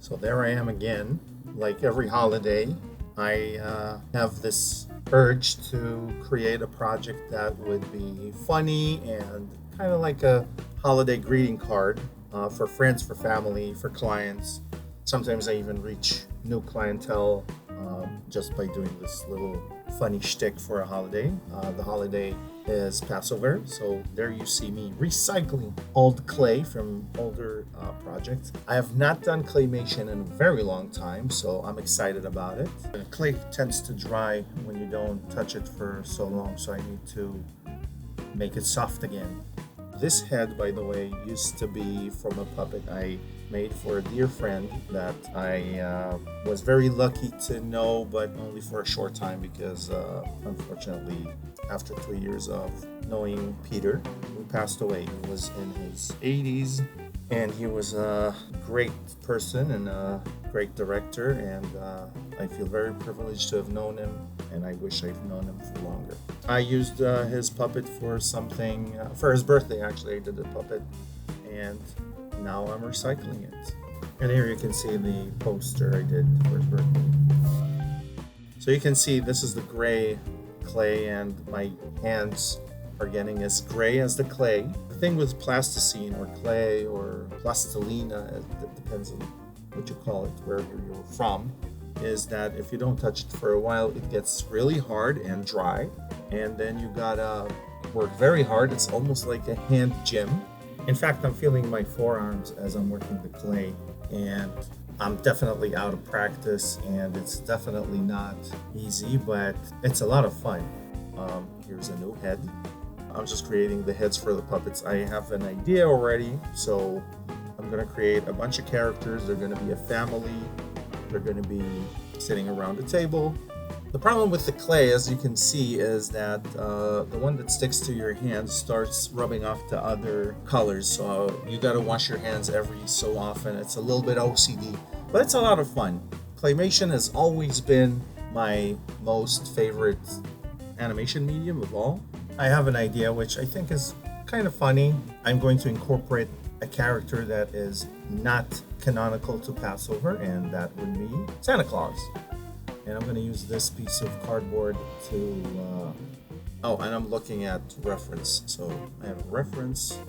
So there I am again. Like every holiday, I have this urge to create a project that would be funny and kind of like a holiday greeting card for friends, for family, for clients. Sometimes I even reach new clientele just by doing this little funny shtick for a holiday. The holiday is Passover, so there you see me recycling old clay from older projects. I have not done claymation in a very long time, so I'm excited about it. Clay tends to dry when you don't touch it for so long, so I need to make it soft again. This head, by the way, used to be from a puppet I made for a dear friend that I was very lucky to know, but only for a short time because unfortunately, after 3 years of knowing Peter, who passed away, he was in his 80s and he was a great person and a great director, and I feel very privileged to have known him, and I wish I'd known him for longer. I used his puppet for something, for his birthday actually. I did the puppet, and now I'm recycling it. And here you can see the poster I did for his birthday. So you can see this is the gray clay, and my hands are getting as gray as the clay. The thing with plasticine or clay or plastilina, it depends on what you call it, wherever you're from, is that if you don't touch it for a while, it gets really hard and dry, and then you gotta work very hard. It's almost like a hand gym. In fact, I'm feeling my forearms as I'm working the clay, and I'm definitely out of practice, and it's definitely not easy, but it's a lot of fun. Here's a new head. I'm just creating the heads for the puppets. I have an idea already, so I'm going to create a bunch of characters. They're going to be a family. They're going to be sitting around a table. The problem with the clay, as you can see, is that the one that sticks to your hands starts rubbing off to other colors. So you got to wash your hands every so often. It's a little bit OCD, but it's a lot of fun. Claymation has always been my most favorite animation medium of all. I have an idea which I think is kind of funny. I'm going to incorporate a character that is not canonical to Passover, and that would be Santa Claus. And I'm going to use this piece of cardboard to and I'm looking at reference. So I have a reference.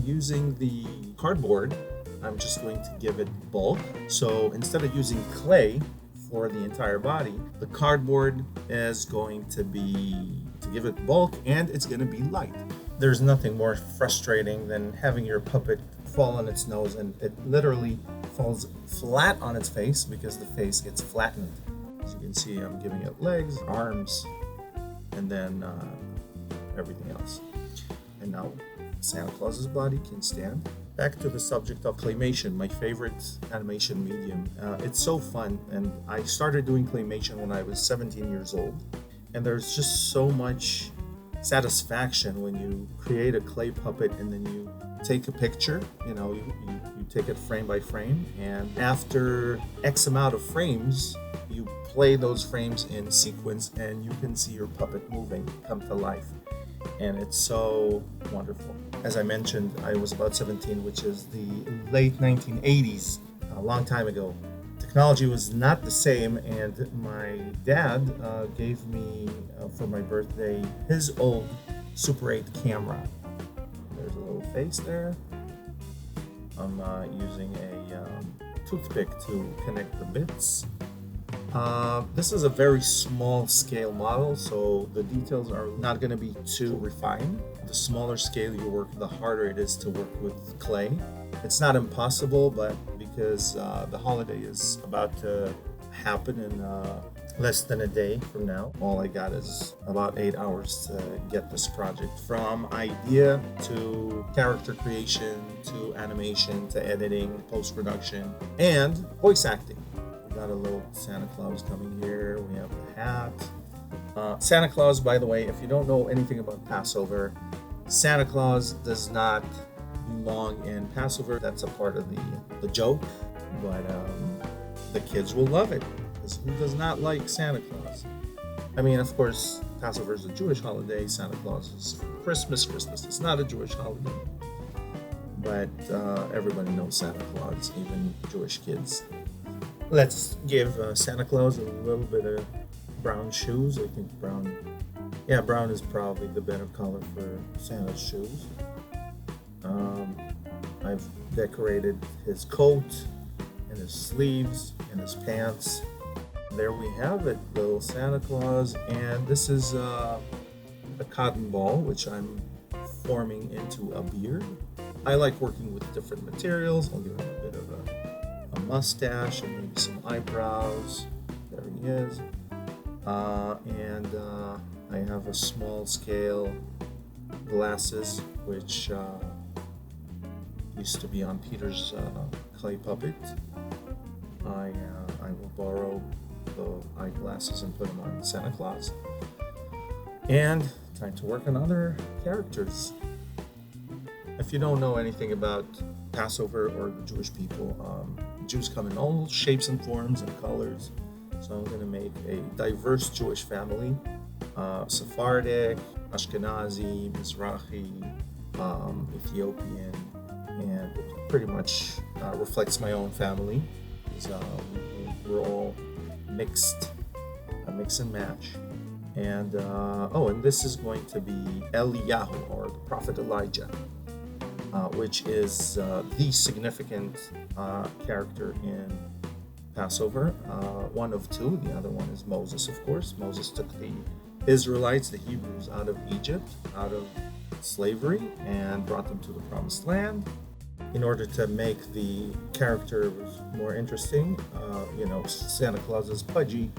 Using the cardboard, I'm just going to give it bulk. So instead of using clay for the entire body, the cardboard is going to be to give it bulk, and it's going to be light. There's nothing more frustrating than having your puppet fall on its nose and it literally falls flat on its face because the face gets flattened. As you can see, I'm giving it legs, arms, and then everything else. And now Santa Claus's body can stand. Back to the subject of claymation, my favorite animation medium. It's so fun, and I started doing claymation when I was 17 years old. And there's just so much satisfaction when you create a clay puppet and then you take a picture. You take it frame by frame, and after X amount of frames, you play those frames in sequence and you can see your puppet moving, come to life. And it's so wonderful. As I mentioned, I was about 17, which is the late 1980s, a long time ago. Technology was not the same, and my dad gave me, for my birthday, his old Super 8 camera. There's a little face there. I'm using a toothpick to connect the bits. This is a very small scale model, so the details are not going to be too refined. The smaller scale you work, the harder it is to work with clay. It's not impossible, but because the holiday is about to happen in less than a day from now, all I got is about 8 hours to get this project from idea to character creation to animation to editing, post-production, and voice acting. We got a little Santa Claus coming here. We have the hat. Santa Claus, by the way, if you don't know anything about Passover, Santa Claus does not belong in Passover. That's a part of the joke, but the kids will love it, because who does not like Santa Claus? I mean, of course, Passover is a Jewish holiday. Santa Claus is Christmas. Christmas is not a Jewish holiday. but everybody knows Santa Claus, even Jewish kids. Let's give Santa Claus a little bit of brown shoes. I think brown is probably the better color for Santa's shoes. I've decorated his coat and his sleeves and his pants. There we have it, little Santa Claus. And this is a cotton ball, which I'm forming into a beard. I like working with different materials. I'll give him a bit of a mustache and maybe some eyebrows. There he is. And I have a small scale glasses, which used to be on Peter's clay puppet. I will borrow the eyeglasses and put them on Santa Claus. And time to work on other characters. If you don't know anything about Passover or the Jewish people, Jews come in all shapes and forms and colors. So I'm going to make a diverse Jewish family, Sephardic, Ashkenazi, Mizrahi, Ethiopian, and it pretty much reflects my own family. We're all mixed, a mix and match. And and this is going to be Eliyahu, or the prophet Elijah, which is the significant character in Passover. One of two. The other one is Moses, of course. Moses took the Israelites, the Hebrews, out of Egypt, out of slavery, and brought them to the Promised Land. In order to make the character more interesting, Santa Claus is pudgy,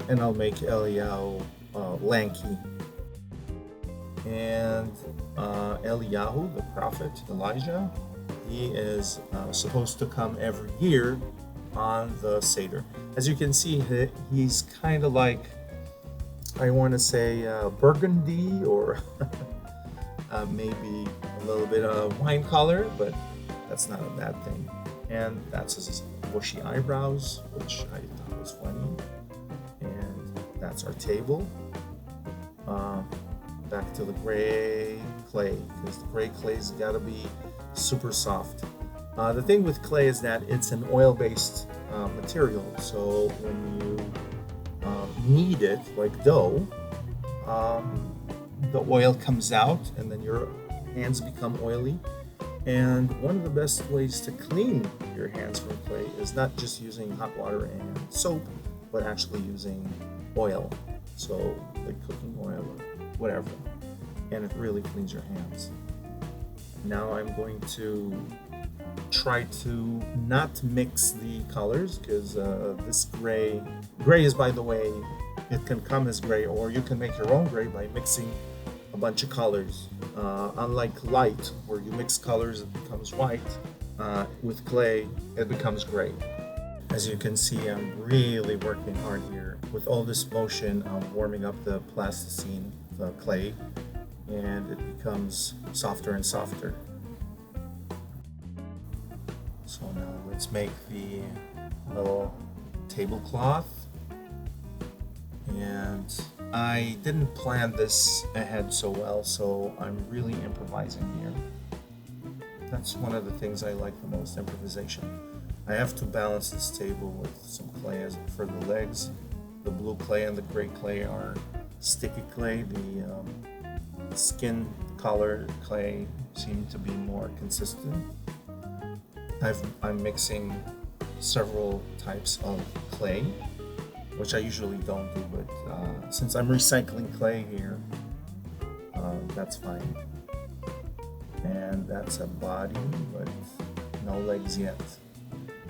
and I'll make Eliyahu lanky. And Eliyahu, the prophet Elijah, he is supposed to come every year on the Seder. As you can see, he's kind of like, I want to say burgundy, or maybe a little bit of wine color, but that's not a bad thing. And that's his bushy eyebrows, which I thought was funny. And that's our table. Back to the gray clay, because the gray clay's got to be super soft. The thing with clay is that it's an oil-based material, so when you knead it like dough, the oil comes out and then your hands become oily. And one of the best ways to clean your hands from clay is not just using hot water and soap, but actually using oil. So like cooking oil or whatever. And it really cleans your hands. Now I'm going to try to not mix the colors, because this gray is, by the way, it can come as gray, or you can make your own gray by mixing a bunch of colors. Unlike light, where you mix colors, it becomes white. With clay, it becomes gray. As you can see, I'm really working hard here. With all this motion, I'm warming up the plasticine, the clay, and it becomes softer and softer. So now let's make the little tablecloth. And I didn't plan this ahead so well, so I'm really improvising here. That's one of the things I like the most, improvisation. I have to balance this table with some clay for the legs. The blue clay and the gray clay are sticky clay. The skin color clay seem to be more consistent. I'm mixing several types of clay, which I usually don't do, but since I'm recycling clay here, that's fine. And that's a body, but no legs yet.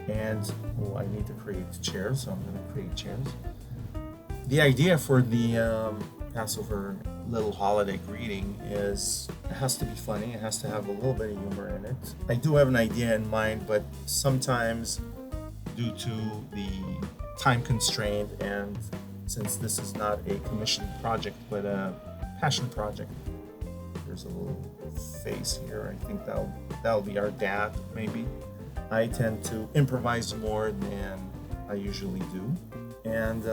And I need to create chairs, so I'm going to create chairs. The idea for the Passover little holiday greeting is it has to be funny, it has to have a little bit of humor in it. I do have an idea in mind, but sometimes due to the time constraint, and since this is not a commissioned project but a passion project, there's a little face here. I think that'll be our dad, maybe. I tend to improvise more than I usually do, and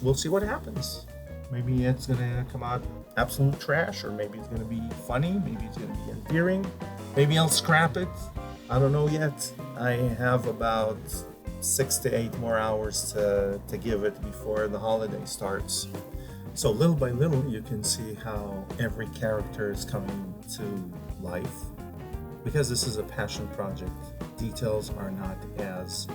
we'll see what happens. Maybe it's gonna come out absolute trash, or maybe it's gonna be funny, maybe it's gonna be endearing. Maybe I'll scrap it. I don't know yet. I have about 6 to 8 more hours to give it before the holiday starts. So little by little, you can see how every character is coming to life. Because this is a passion project, details are not as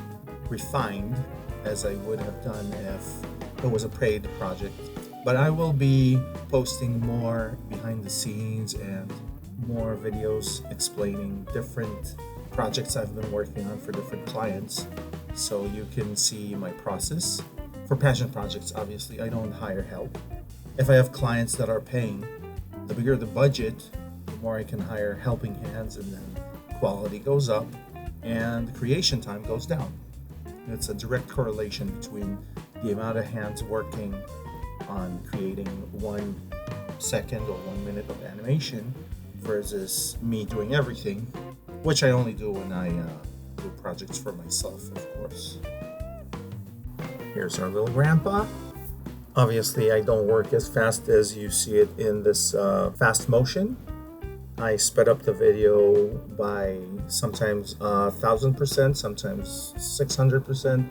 refined as I would have done if it was a paid project. But I will be posting more behind the scenes and more videos explaining different projects I've been working on for different clients, so you can see my process. For passion projects, obviously, I don't hire help. If I have clients that are paying, the bigger the budget, the more I can hire helping hands, and then quality goes up and creation time goes down. It's a direct correlation between the amount of hands working on creating 1 second or 1 minute of animation versus me doing everything, which I only do when I do projects for myself, of course. Here's our little grandpa. Obviously, I don't work as fast as you see it in this fast motion. I sped up the video by sometimes 1,000%, sometimes 600%.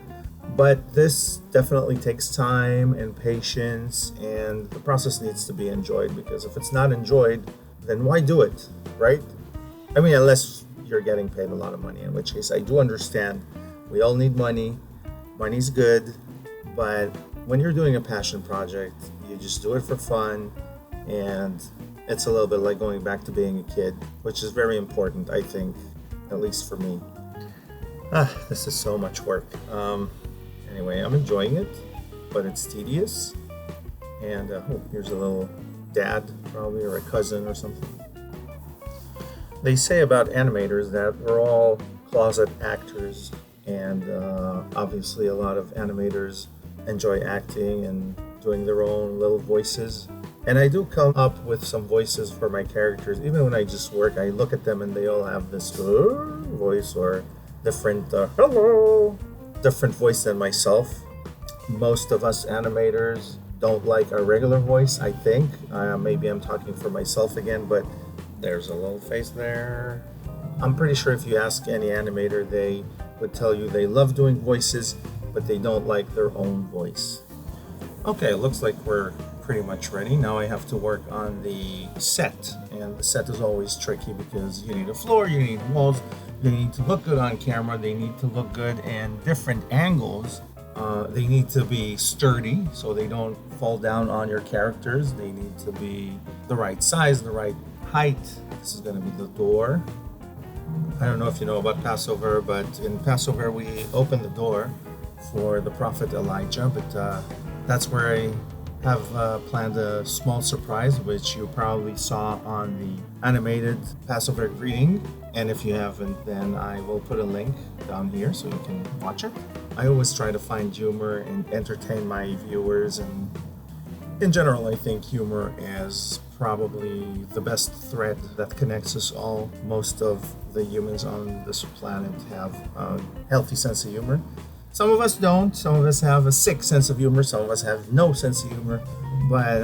But this definitely takes time and patience, and the process needs to be enjoyed, because if it's not enjoyed, then why do it, right? I mean, unless you're getting paid a lot of money, in which case I do understand. We all need money. Money's good, but when you're doing a passion project, you just do it for fun, and it's a little bit like going back to being a kid, which is very important, I think, at least for me. This is so much work. Anyway, I'm enjoying it, but it's tedious. And here's a little dad, probably, or a cousin or something. They say about animators that we're all closet actors, and obviously a lot of animators enjoy acting and doing their own little voices. And I do come up with some voices for my characters. Even when I just work, I look at them and they all have this voice, or different hello, different voice than myself. Most of us animators don't like our regular voice, I think. Maybe I'm talking for myself again, but there's a little face there. I'm pretty sure if you ask any animator, they would tell you they love doing voices, but they don't like their own voice. Okay, it looks like we're pretty much ready. Now I have to work on the set, and the set is always tricky because you need a floor, you need walls, they need to look good on camera, they need to look good in different angles. They need to be sturdy so they don't fall down on your characters. They need to be the right size, the right height. This is going to be the door. I don't know if you know about Passover, but in Passover we open the door for the prophet Elijah, but that's where I have planned a small surprise, which you probably saw on the animated Passover greeting. And if you haven't, then I will put a link down here so you can watch it. I always try to find humor and entertain my viewers, and in general, I think humor is probably the best thread that connects us all. Most of the humans on this planet have a healthy sense of humor. Some of us don't. Some of us have a sick sense of humor. Some of us have no sense of humor. But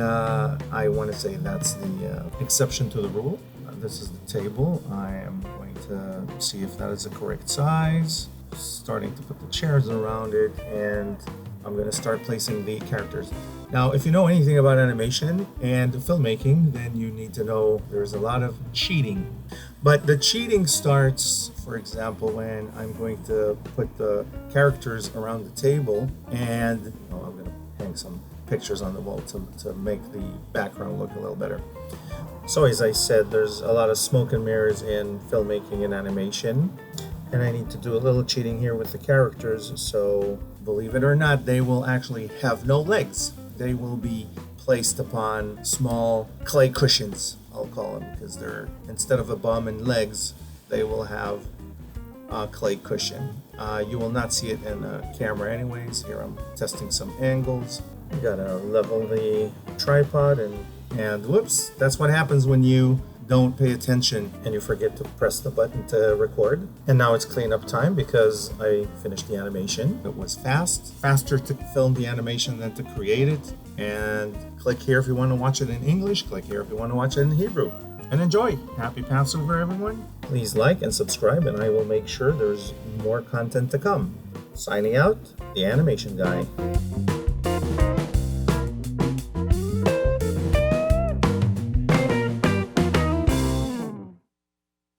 I want to say that's the exception to the rule. This is the table. I am going to see if that is the correct size. Starting to put the chairs around it, and I'm going to start placing the characters. Now, if you know anything about animation and filmmaking, then you need to know there's a lot of cheating. But the cheating starts, for example, when I'm going to put the characters around the table, and I'm going to hang some pictures on the wall to make the background look a little better. So as I said, there's a lot of smoke and mirrors in filmmaking and animation, and I need to do a little cheating here with the characters. So believe it or not, they will actually have no legs. They will be placed upon small clay cushions, I'll call them, because they're, instead of a bum and legs, they will have a clay cushion. You will not see it in a camera anyways. Here I'm testing some angles. You gotta level the tripod, and whoops, that's what happens when you don't pay attention and you forget to press the button to record. And now it's cleanup time because I finished the animation. It was faster to film the animation than to create it. And click here if you want to watch it in English, click here if you want to watch it in Hebrew. and enjoy. Happy Passover, everyone. Please like and subscribe, and I will make sure there's more content to come. Signing out, the Animation Guy.